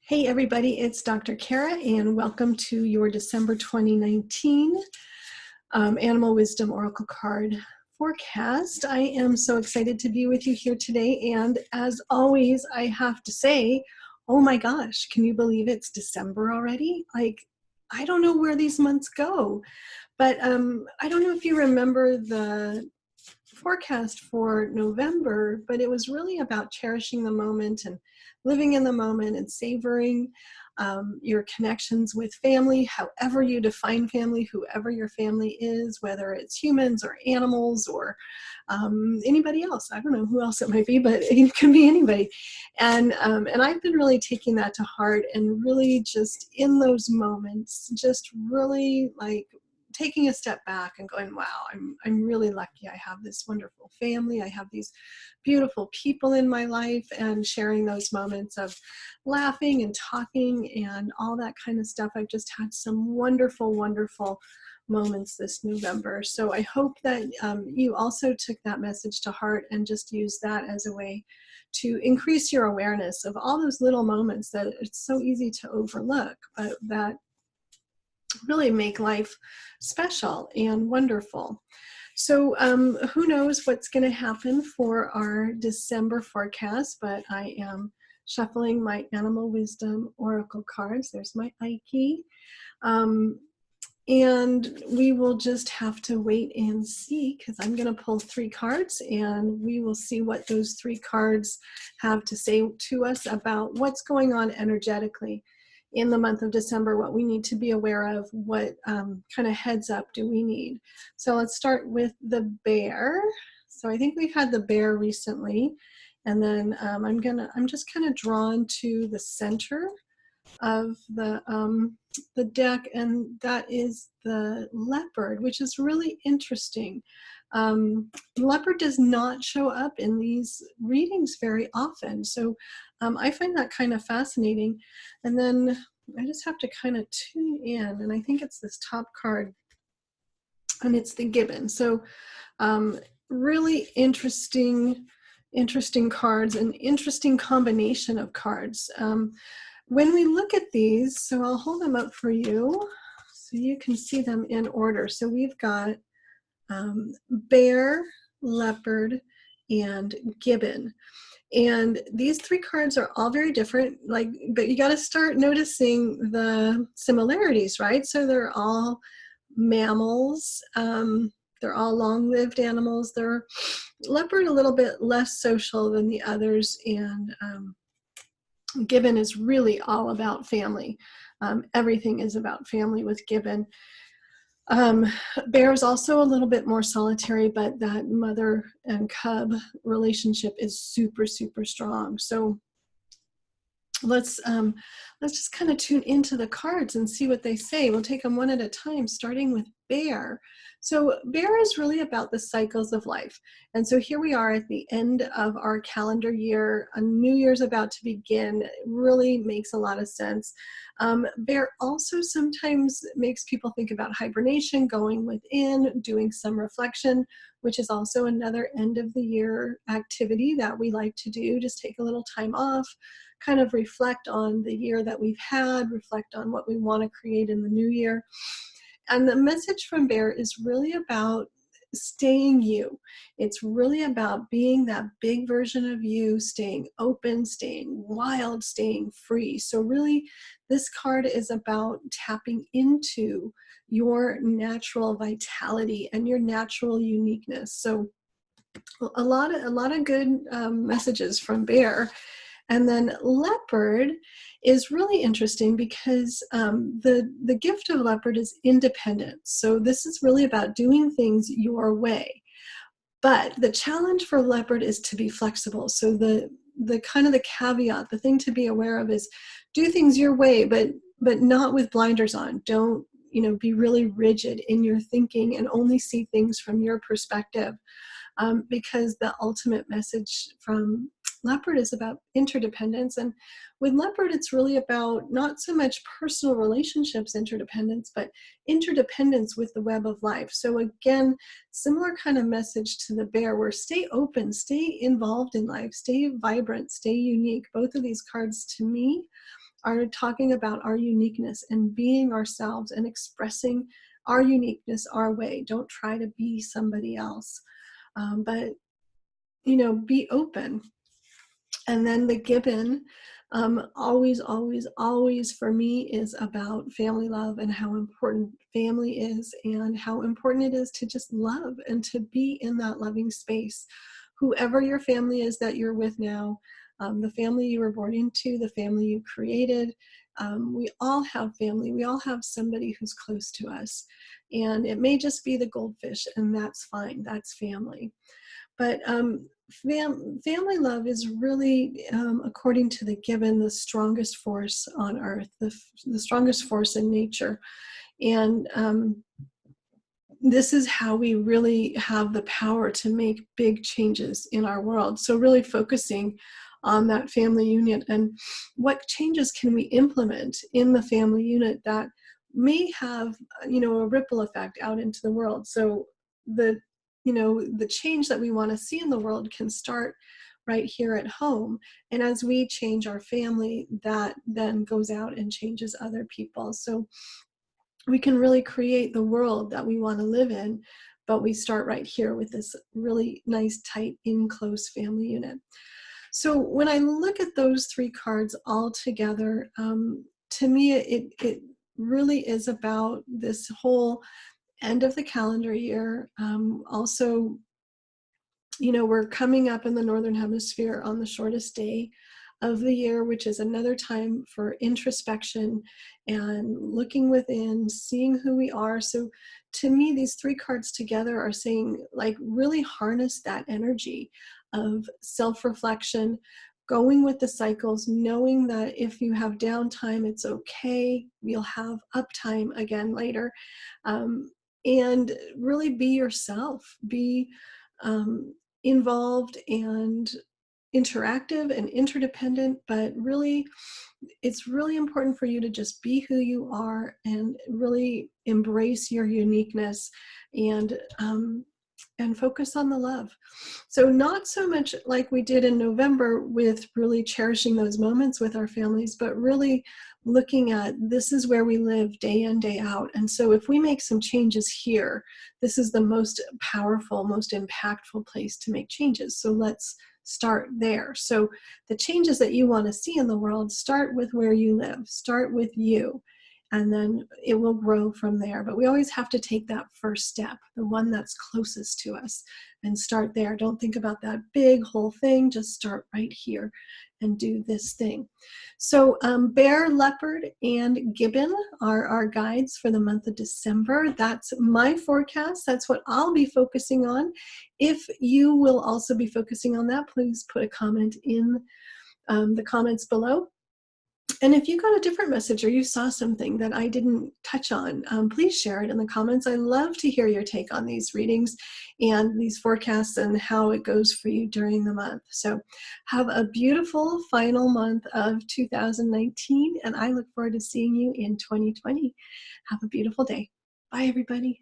Hey everybody, it's Dr. Cara and welcome to your December 2019 Animal Wisdom Oracle Card forecast. I am so excited to be with you here today, and as always I have to say, oh my gosh, can you believe it's December already? Like, I don't know where these months go, but I don't know if you remember the forecast for November, but it was really about cherishing the moment and living in the moment and savoring your connections with family, however you define family, whoever your family is, whether it's humans or animals or anybody else. I don't know who else it might be, but it can be anybody. And I've been really taking that to heart and really just in those moments, just really like taking a step back and going, wow, I'm really lucky. I have this wonderful family. I have these beautiful people in my life, and sharing those moments of laughing and talking and all that kind of stuff. I've just had some wonderful, wonderful moments this November. So I hope that you also took that message to heart and just use that as a way to increase your awareness of all those little moments that it's so easy to overlook, but that really make life special and wonderful. So who knows what's going to happen for our December forecast, but I am shuffling my Animal Wisdom Oracle cards. There's my Ike. And we will just have to wait and see, because I'm going to pull 3 cards and we will see what those 3 cards have to say to us about what's going on energetically in the month of December, what we need to be aware of, what kind of heads up do we need. So let's start with the Bear. So I think we've had the Bear recently, and then I'm just kind of drawn to the center of the deck, and that is the Leopard, which is really interesting. Leopard does not show up in these readings very often, so I find that kind of fascinating. And then I just have to kind of tune in, and I think it's this top card, and it's the Gibbon. So really interesting cards, an interesting combination of cards. When we look at these, so I'll hold them up for you so you can see them in order. So we've got Bear, Leopard, and Gibbon. And these 3 cards are all very different, but you got to start noticing the similarities, right? So they're all mammals. They're all long-lived animals. They're Leopard a little bit less social than the others, and Gibbon is really all about family. Everything is about family with Gibbon. Bear is also a little bit more solitary, but that mother and cub relationship is super, super strong. So let's just kind of tune into the cards and see what they say. We'll take them one at a time, starting with Bear. So Bear is really about the cycles of life. And so here we are at the end of our calendar year. A new year's about to begin. It really makes a lot of sense. Bear also sometimes makes people think about hibernation, going within, doing some reflection, which is also another end of the year activity that we like to do. Just take a little time off, kind of reflect on the year that we've had, reflect on what we want to create in the new year. And the message from Bear is really about staying you. It's really about being that big version of you, staying open, staying wild, staying free. So really, this card is about tapping into your natural vitality and your natural uniqueness. So a lot of good messages from Bear. And then Leopard is really interesting because the gift of Leopard is independence. So this is really about doing things your way. But the challenge for Leopard is to be flexible. So the kind of the caveat, the thing to be aware of is do things your way, but not with blinders on. Don't, be really rigid in your thinking and only see things from your perspective. Because the ultimate message from Leopard is about interdependence. And with Leopard, it's really about not so much personal relationships interdependence, but interdependence with the web of life. So again, similar kind of message to the bear, where stay open, stay involved in life, stay vibrant, stay unique. Both of these cards to me are talking about our uniqueness and being ourselves and expressing our uniqueness our way. Don't try to be somebody else, but be open. And then the Gibbon, always, always, always for me is about family love and how important family is and how important it is to just love and to be in that loving space. Whoever your family is that you're with now, the family you were born into, the family you created, we all have family. We all have somebody who's close to us. And it may just be the goldfish, and that's fine. That's family. But family love is really, according to the Gibbon, the strongest force on earth, the strongest force in nature. And this is how we really have the power to make big changes in our world. So really focusing on that family unit and what changes can we implement in the family unit that may have, a ripple effect out into the world. So the change that we want to see in the world can start right here at home. And as we change our family, that then goes out and changes other people. So we can really create the world that we want to live in, but we start right here with this really nice, tight, in-close family unit. So when I look at those three cards all together, to me, it really is about this whole end of the calendar year. Also, we're coming up in the Northern Hemisphere on the shortest day of the year, which is another time for introspection and looking within, seeing who we are. So to me, these three cards together are saying, like, really harness that energy of self-reflection, going with the cycles, knowing that if you have downtime, it's okay. You'll have uptime again later. And really be yourself, be involved and interactive and interdependent, but really, it's really important for you to just be who you are and really embrace your uniqueness and focus on the love. So not so much like we did in November with really cherishing those moments with our families, but really looking at this is where we live day in, day out. And so if we make some changes here, this is the most powerful, most impactful place to make changes. So let's start there. So the changes that you want to see in the world, start with where you live, start with you, and then it will grow from there. But we always have to take that first step, the one that's closest to us, and start there. Don't think about that big whole thing, just start right here and do this thing. So Bear, Leopard, and Gibbon are our guides for the month of December. That's my forecast. That's what I'll be focusing on. If you will also be focusing on that, please put a comment in the comments below. And if you got a different message or you saw something that I didn't touch on, please share it in the comments. I love to hear your take on these readings and these forecasts and how it goes for you during the month. So have a beautiful final month of 2019, and I look forward to seeing you in 2020. Have a beautiful day. Bye, everybody.